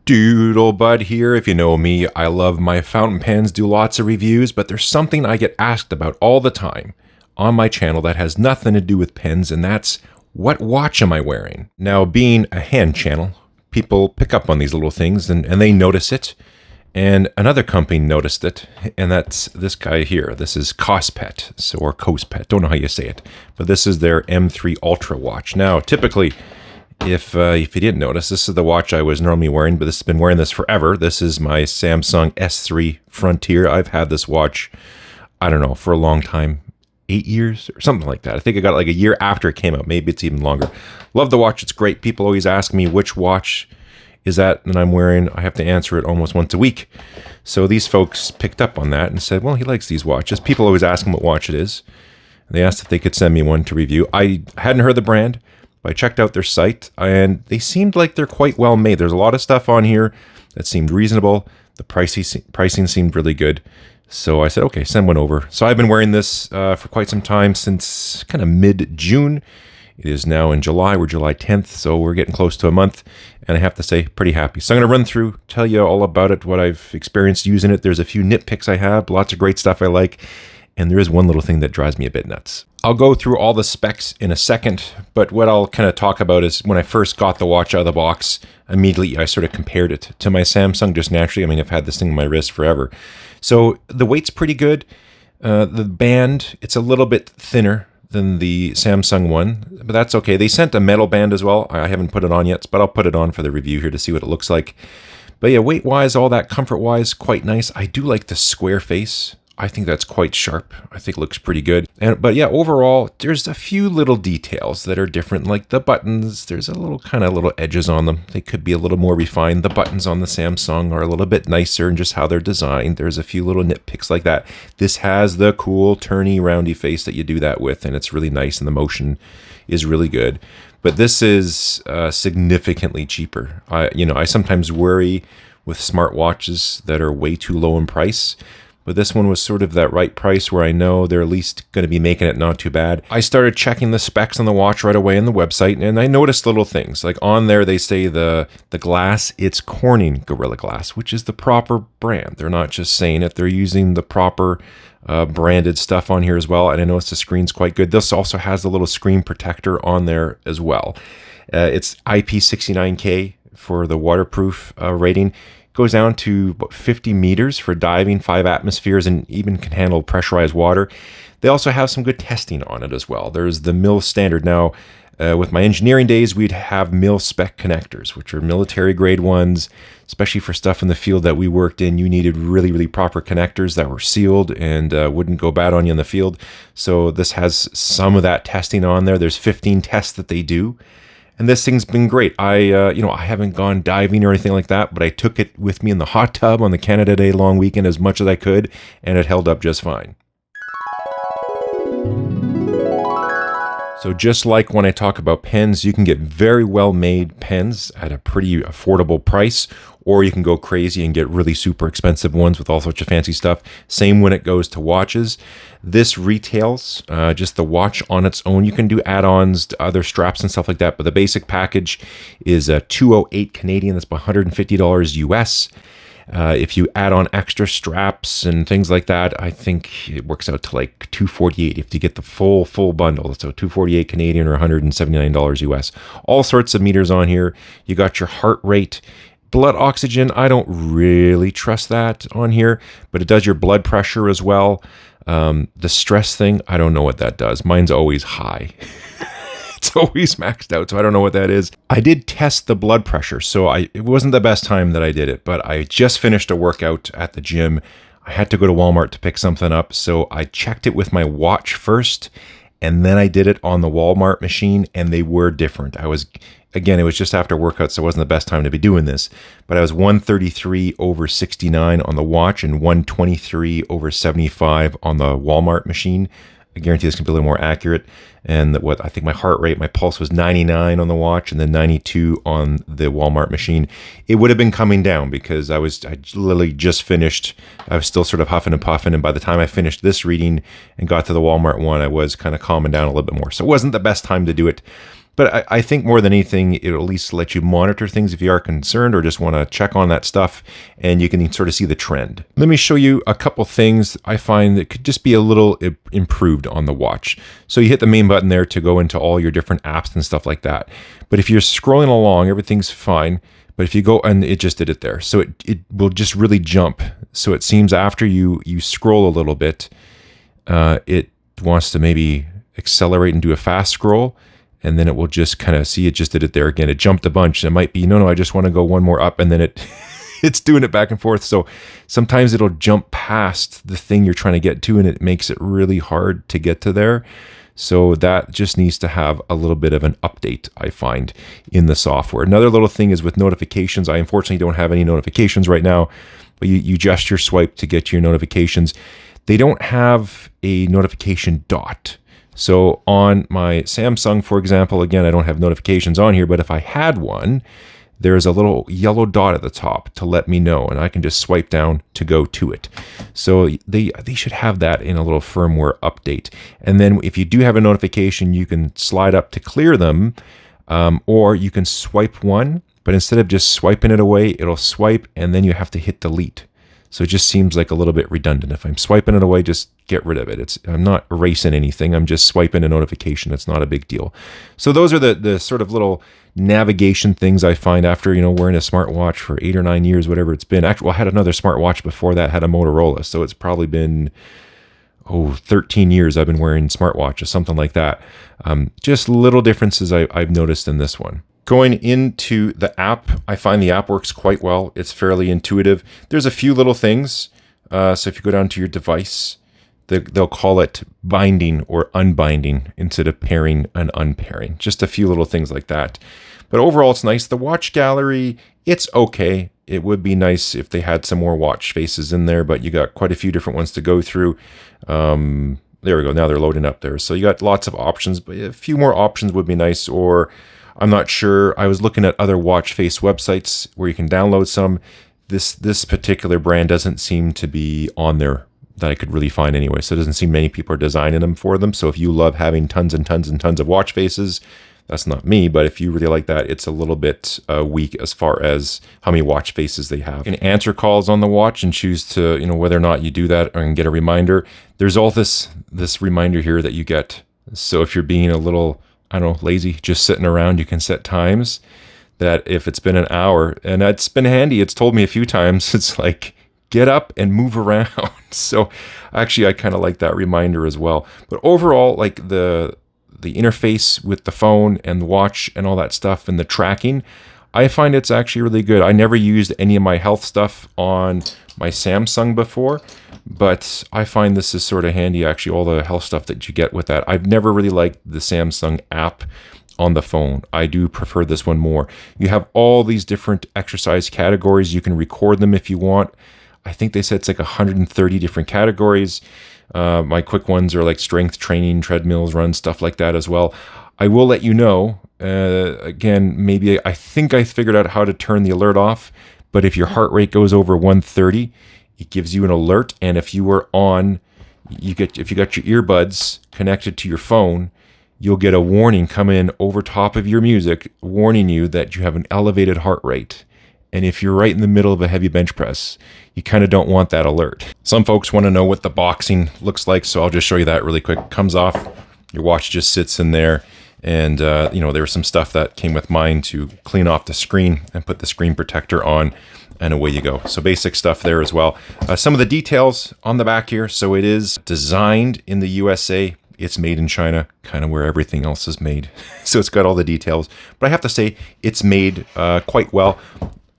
Doodlebud here. If you know me, I love my fountain pens, do lots of reviews, but there's something I get asked about all the time on my channel that has nothing to do with pens, and that's what watch am I wearing? Now, being a hand channel, people pick up on these little things and they notice it. And another company noticed it, and that's this guy here. This is Kospet, or Kospet, don't know how you say it. But this is their M3 Ultra watch. Now, typically, if you didn't notice, this is the watch I was normally wearing, but this has been wearing this forever. This is my Samsung S3 Frontier. I've had this watch, I don't know, for a long time. 8 years or something like that. I think I got it like a year after it came out. Maybe it's even longer. Love the watch. It's great. People always ask me which watch is that I'm wearing. I have to answer it almost once a week. So these folks picked up on that and said, well, he likes these watches. People always ask him what watch it is. They asked if they could send me one to review. I hadn't heard the brand, but I checked out their site and they seemed like they're quite well made. There's a lot of stuff on here that seemed reasonable. The pricing seemed really good. So I said, okay, send one over. So I've been wearing this for quite some time, since kind of mid-June. It is now in July. We're July 10th, so we're getting close to a month. And I have to say, pretty happy. So I'm going to run through, tell you all about it, what I've experienced using it. There's a few nitpicks I have, lots of great stuff I like. And there is one little thing that drives me a bit nuts. I'll go through all the specs in a second, but what I'll kind of talk about is when I first got the watch out of the box, immediately I sort of compared it to my Samsung just naturally. I mean, I've had this thing on my wrist forever. So the weight's pretty good. The band, it's a little bit thinner than the Samsung one, but that's okay. They sent a metal band as well. I haven't put it on yet, but I'll put it on for the review here to see what it looks like. But yeah, weight-wise, all that comfort-wise, quite nice. I do like the square face. I think that's quite sharp. I think it looks pretty good. But yeah, overall, there's a few little details that are different, like the buttons. There's a little little edges on them. They could be a little more refined. The buttons on the Samsung are a little bit nicer in just how they're designed. There's a few little nitpicks like that. This has the cool turny roundy face that you do that with, and it's really nice, and the motion is really good. But this is significantly cheaper. I sometimes worry with smartwatches that are way too low in price. But this one was sort of that right price where I know they're at least going to be making it not too bad. I started checking the specs on the watch right away on the website, and I noticed little things. Like on there, they say the glass, it's Corning Gorilla Glass, which is the proper brand. They're not just saying it. They're using the proper branded stuff on here as well. And I noticed the screen's quite good. This also has a little screen protector on there as well. It's IP69K for the waterproof rating. Goes down to about 50 meters for diving, 5 atmospheres, and even can handle pressurized water. They also have some good testing on it as well. There's the mil standard. Now, with my engineering days, we'd have mil spec connectors, which are military grade ones, especially for stuff in the field that we worked in. You needed really, really proper connectors that were sealed and wouldn't go bad on you in the field. So this has some of that testing on there. There's 15 tests that they do. And this thing's been great. I haven't gone diving or anything like that, but I took it with me in the hot tub on the Canada Day long weekend as much as I could, and it held up just fine. So just like when I talk about pens, you can get very well-made pens at a pretty affordable price, or you can go crazy and get really super expensive ones with all sorts of fancy stuff. Same when it goes to watches. This retails just the watch on its own. You can do add-ons to other straps and stuff like that, but the basic package is $208 Canadian. That's about $150 US. If you add on extra straps and things like that, I think it works out to like $248 if you get the full bundle. So $248 Canadian or $179 US. All sorts of meters on here. You got your heart rate. Blood oxygen, I don't really trust that on here, but it does your blood pressure as well. The stress thing, I don't know what that does. Mine's always high. It's always maxed out, so I don't know what that is. I did test the blood pressure, so it wasn't the best time that I did it, but I just finished a workout at the gym. I had to go to Walmart to pick something up, so I checked it with my watch first, and then I did it on the Walmart machine, and they were different. It was just after workout, so it wasn't the best time to be doing this, but I was 133/69 on the watch and 123/75 on the Walmart machine. I guarantee this can be a little more accurate. And what I think my heart rate, my pulse was 99 on the watch and then 92 on the Walmart machine. It would have been coming down because I literally just finished. I was still sort of huffing and puffing. And by the time I finished this reading and got to the Walmart one, I was kind of calming down a little bit more. So it wasn't the best time to do it. But I think more than anything, it'll at least let you monitor things if you are concerned or just want to check on that stuff, and you can sort of see the trend. Let me show you a couple things I find that could just be a little improved on the watch. So you hit the main button there to go into all your different apps and stuff like that. But if you're scrolling along, everything's fine. But if you go, and it just did it there. So it will just really jump. So it seems after you scroll a little bit, it wants to maybe accelerate and do a fast scroll. And then it will just kind of see it just did it there again. It jumped a bunch. It might be, no, I just want to go one more up. And then it's doing it back and forth. So sometimes it'll jump past the thing you're trying to get to, and it makes it really hard to get to there. So that just needs to have a little bit of an update, I find, in the software. Another little thing is with notifications. I unfortunately don't have any notifications right now, but you gesture swipe to get your notifications. They don't have a notification dot. So on my Samsung, for example, again, I don't have notifications on here, but if I had one, there's a little yellow dot at the top to let me know, and I can just swipe down to go to it. So they should have that in a little firmware update. And then if you do have a notification, you can slide up to clear them, or you can swipe one, but instead of just swiping it away, it'll swipe, and then you have to hit delete. So it just seems like a little bit redundant. If I'm swiping it away, just get rid of it. I'm not erasing anything. I'm just swiping a notification. It's not a big deal. So those are the sort of little navigation things I find after, wearing a smartwatch for 8 or 9 years, whatever it's been. Actually, I had another smartwatch before that, had a Motorola. So it's probably been, 13 years I've been wearing smartwatches, something like that. Just little differences I've noticed in this one. Going into the app, I find the app works quite well. It's fairly intuitive. There's a few little things. So if you go down to your device, they'll call it binding or unbinding instead of pairing and unpairing. Just a few little things like that. But overall, it's nice. The watch gallery, it's okay. It would be nice if they had some more watch faces in there, but you got quite a few different ones to go through. There we go. Now they're loading up there. So you got lots of options, but a few more options would be nice. Or I'm not sure. I was looking at other watch face websites where you can download some. This particular brand doesn't seem to be on there that I could really find anyway. So it doesn't seem many people are designing them for them. So if you love having tons and tons and tons of watch faces, that's not me. But if you really like that, it's a little bit weak as far as how many watch faces they have. You can answer calls on the watch and choose to, whether or not you do that, or get a reminder. There's all this reminder here that you get. So if you're being a little, lazy, just sitting around, you can set times that if it's been an hour, and it's been handy, it's told me a few times, it's like, get up and move around. So actually, I kind of like that reminder as well. But overall, like the interface with the phone and the watch and all that stuff and the tracking, I find it's actually really good. I never used any of my health stuff on my Samsung before, but I find this is sort of handy, actually, all the health stuff that you get with that. I've never really liked the Samsung app on the phone. I do prefer this one more. You have all these different exercise categories. You can record them if you want. I think they said it's like 130 different categories. My quick ones are like strength training, treadmills, runs, stuff like that as well. I will let you know, again, maybe I think I figured out how to turn the alert off, but if your heart rate goes over 130, it gives you an alert. And if you were on, if you got your earbuds connected to your phone, you'll get a warning come in over top of your music warning you that you have an elevated heart rate. And if you're right in the middle of a heavy bench press, you kind of don't want that alert. Some folks want to know what the boxing looks like, so I'll just show you that really quick. It comes off, your watch just sits in there, and there was some stuff that came with mine to clean off the screen and put the screen protector on, and away you go. So basic stuff there as well. Some of the details on the back here. So it is designed in the USA. It's made in China, kind of where everything else is made. So it's got all the details. But I have to say, it's made quite well.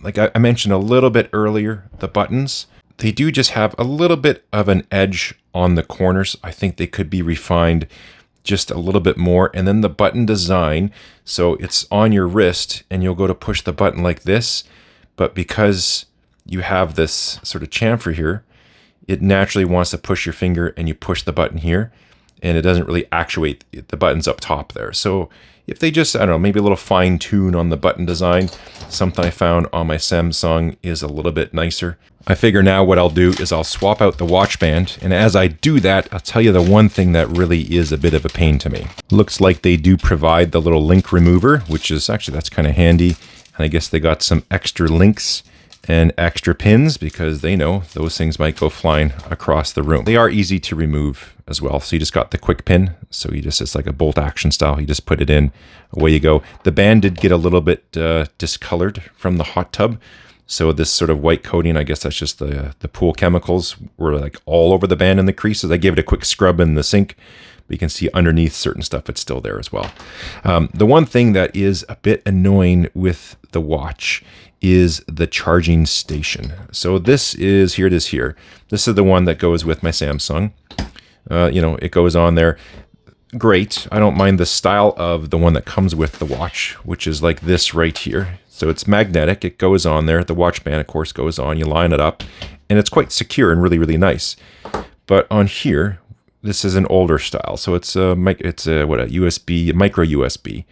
Like I mentioned a little bit earlier, the buttons, they do just have a little bit of an edge on the corners. I think they could be refined just a little bit more. And then the button design, so it's on your wrist and you'll go to push the button like this. But because you have this sort of chamfer here, it naturally wants to push your finger and you push the button here. And it doesn't really actuate the buttons up top there. So if they just, I don't know, maybe a little fine tune on the button design. Something I found on my Samsung is a little bit nicer. I figure now what I'll do is I'll swap out the watch band, and as I do that, I'll tell you the one thing that really is a bit of a pain to me. Looks like they do provide the little link remover, which is actually, that's kind of handy. And I guess they got some extra links and extra pins because they know those things might go flying across the room. They are easy to remove as well. So you just got the quick pin. So you just, it's like a bolt action style. You just put it in, away you go. The band did get a little bit discolored from the hot tub. So this sort of white coating, I guess that's just the pool chemicals, were like all over the band and the creases. I gave it a quick scrub in the sink, but you can see underneath certain stuff, it's still there as well. The one thing that is a bit annoying with the watch is the charging station. So this is, here it is here. This is the one that goes with my Samsung. You know, it goes on there. Great. I don't mind the style of the one that comes with the watch, which is like this right here. So it's magnetic, it goes on there. The watch band, of course, goes on. You line it up, and it's quite secure and really, really nice. But on here, this is an older style. So it's a USB, a micro USB.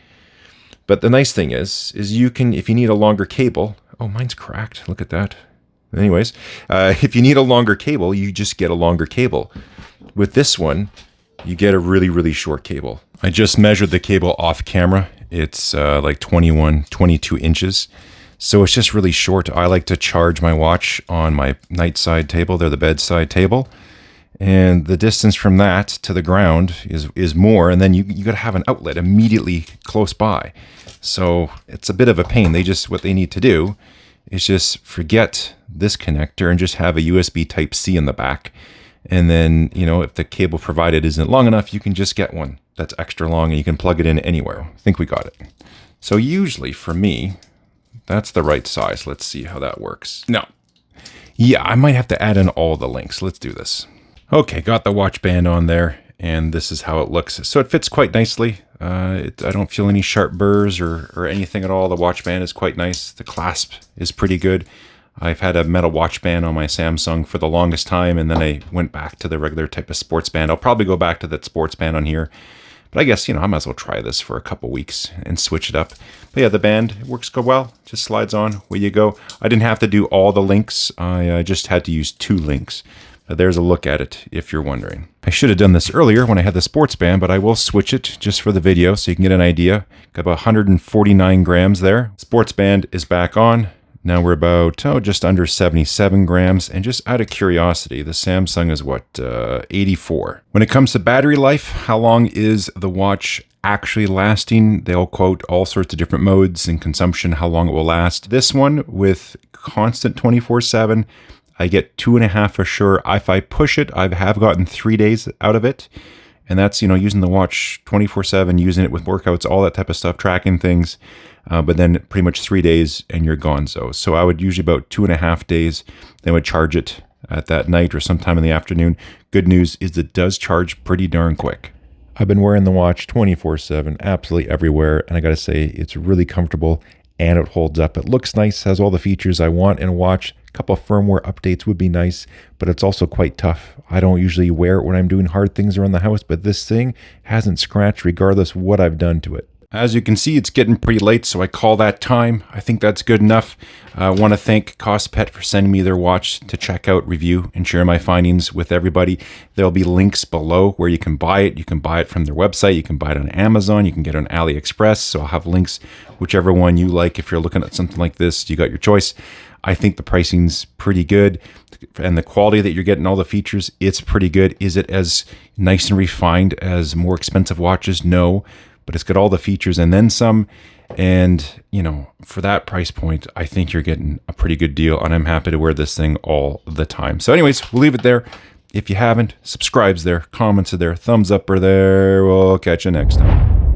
But the nice thing is you can, if you need a longer cable, oh, mine's cracked. Look at that. Anyways, if you need a longer cable, you just get a longer cable. With this one, you get a really, really short cable. I just measured the cable off camera. It's like 22 inches. So it's just really short. I like to charge my watch on my nightside table. They're the bedside table. And the distance from that to the ground is more. And then you got to have an outlet immediately close by. So it's a bit of a pain. What they need to do is just forget this connector and just have a USB Type-C in the back. And then, you know, if the cable provided isn't long enough, you can just get one that's extra long and you can plug it in anywhere. I think we got it. So usually for me, that's the right size. Let's see how that works. No. Yeah, I might have to add in all the links. Let's do this. Okay, got the watch band on there, and this is how it looks. So it fits quite nicely. I don't feel any sharp burrs or anything at all. The watch band is quite nice. The clasp is pretty good. I've had a metal watch band on my Samsung for the longest time, and then I went back to the regular type of sports band. I'll probably go back to that sports band on here. But I guess, you know, I might as well try this for a couple weeks and switch it up. But yeah, the band works well. Just slides on. Where you go. I didn't have to do all the links. I just had to use 2 links. There's a look at it if you're wondering. I should have done this earlier when I had the sports band, but I will switch it just for the video so you can get an idea. Got about 149 grams there. Sports band is back on. Now we're about, just under 77 grams. And just out of curiosity, the Samsung is what, 84. When it comes to battery life, how long is the watch actually lasting? They'll quote all sorts of different modes and consumption, how long it will last. This one with constant 24/7, I get 2.5 for sure. If I push it, I have gotten 3 days out of it. And that's, you know, using the watch 24/7, using it with workouts, all that type of stuff, tracking things. But then pretty much 3 days and you're gone. So I would usually about 2.5 days, then would charge it at that night or sometime in the afternoon. Good news is it does charge pretty darn quick. I've been wearing the watch 24/7, absolutely everywhere. And I got to say, it's really comfortable and it holds up. It looks nice, has all the features I want in a watch. A couple of firmware updates would be nice, but it's also quite tough. I don't usually wear it when I'm doing hard things around the house, but this thing hasn't scratched regardless of what I've done to it. As you can see, it's getting pretty late, so I call that time. I think that's good enough. I want to thank Kospet for sending me their watch to check out, review, and share my findings with everybody. There'll be links below where you can buy it. You can buy it from their website. You can buy it on Amazon. You can get it on Aliexpress. So I'll have links, whichever one you like. If you're looking at something like this, you got your choice. I think the pricing's pretty good. And the quality that you're getting, all the features, it's pretty good. Is it as nice and refined as more expensive watches? No. But it's got all the features and then some. And, you know, for that price point, I think you're getting a pretty good deal. And I'm happy to wear this thing all the time. So anyways, we'll leave it there. If you haven't, subscribe's there, comments are there, thumbs up are there. We'll catch you next time.